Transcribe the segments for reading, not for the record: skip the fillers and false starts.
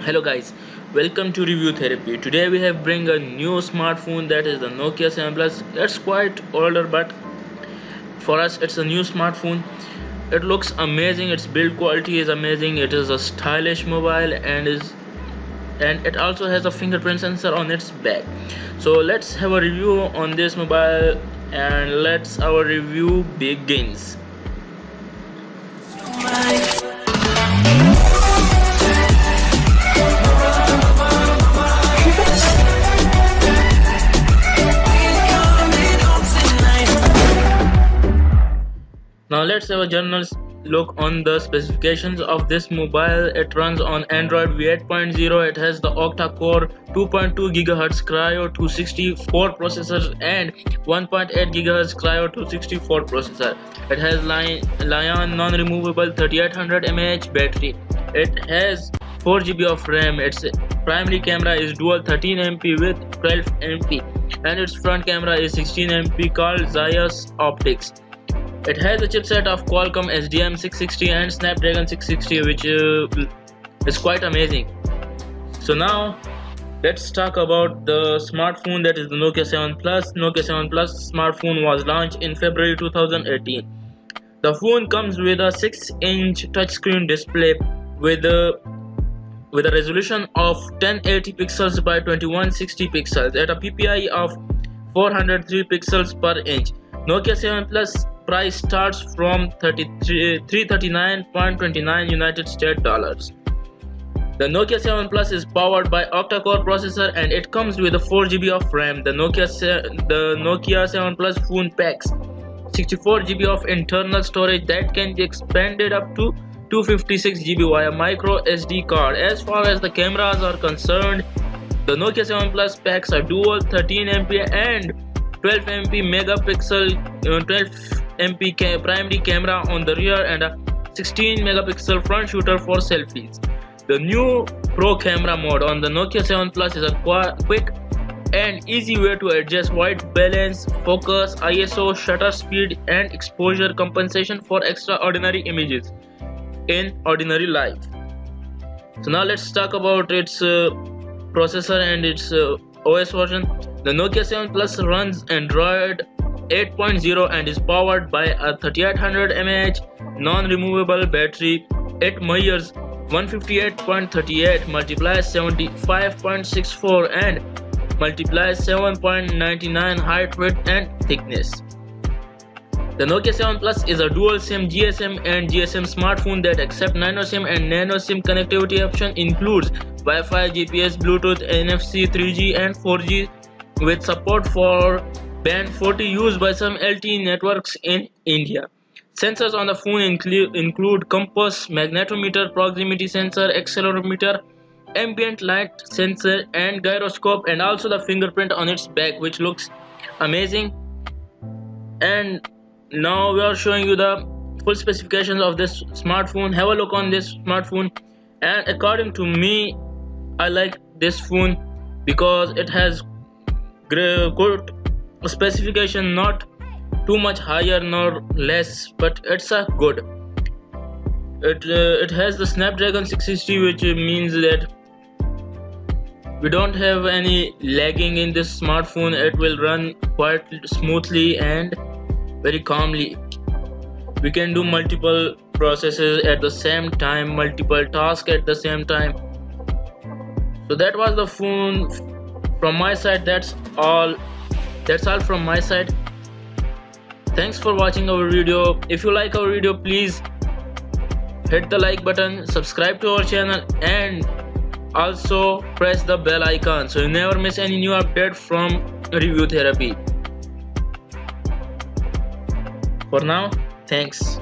Hello guys, welcome to Review Therapy. Today we have bring a new smartphone that is the Nokia 7 Plus. It's quite older, but for us it's a new smartphone. It looks amazing. Its build quality is amazing. It is a stylish mobile and it also has a fingerprint sensor on its back. So let's have a review on this mobile and let's our review begins. Now let's have a general look on the specifications of this mobile. It runs on Android V8.0. It has the octa-core 2.2 GHz Cryo 264 processor and 1.8 GHz Cryo 264 processor. It has Lion non-removable 3800 mAh battery. It has 4 GB of RAM. Its primary camera is dual 13 MP with 12 MP and its front camera is 16 MP called Zeiss Optics. It has a chipset of Qualcomm SDM660 and Snapdragon 660, which is quite amazing. So now let's talk about the smartphone, that is the Nokia 7 Plus. Nokia 7 Plus smartphone was launched in February 2018. The phone comes with a 6-inch touchscreen display with a resolution of 1080 pixels by 2160 pixels at a PPI of 403 pixels per inch. Nokia 7 Plus price starts from 339.29 United States dollars. The Nokia 7 Plus is powered by octa-core processor and it comes with a 4 GB of RAM. The Nokia 7 Plus phone packs 64 GB of internal storage that can be expanded up to 256 GB via microSD card. As far as the cameras are concerned, the Nokia 7 Plus packs a dual 13 MP and 12 MP megapixel 12 MP primary camera on the rear and a 16 megapixel front shooter for selfies. The new Pro camera mode on the Nokia 7 Plus is a quick and easy way to adjust white balance, focus, ISO, shutter speed and exposure compensation for extraordinary images in ordinary life. So now let's talk about its processor and its OS version. The Nokia 7 Plus runs Android 8.0 and is powered by a 3800 mAh non-removable battery. It measures 158.38 multiplies 75.64 and multiplies 7.99 height, width and thickness. The Nokia 7 Plus is a dual SIM GSM and GSM smartphone that accepts nano SIM and nano SIM connectivity option, includes Wi-Fi, GPS, Bluetooth, NFC, 3G and 4G with support for band 40 used by some LTE networks in India. Sensors on the phone include compass, magnetometer, proximity sensor, accelerometer, ambient light sensor and gyroscope, and also the fingerprint on its back, which looks amazing. And now we are showing you the full specifications of this smartphone. Have a look on this smartphone, and according to me, I like this phone because it has good specification, not too much higher nor less, but it's a good. It has the Snapdragon 660, which means that we don't have any lagging in this smartphone. It will run quite smoothly and very calmly. We can do multiple processes at the same time, multiple tasks at the same time. So that was the phone from my side. That's all from my side. Thanks for watching our video. If you like our video, please hit the like button, subscribe to our channel and also press the bell icon so you never miss any new update from Review Therapy. For now, thanks.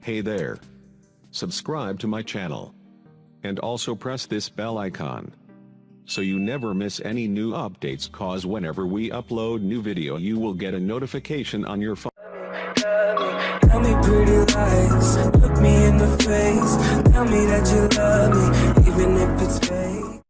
Hey there. Subscribe to my channel. And also press this bell icon, so you never miss any new updates, cause whenever we upload new video you will get a notification on your phone. Tell me pretty lies, look me in the face, tell me that you love me, even if it's fake.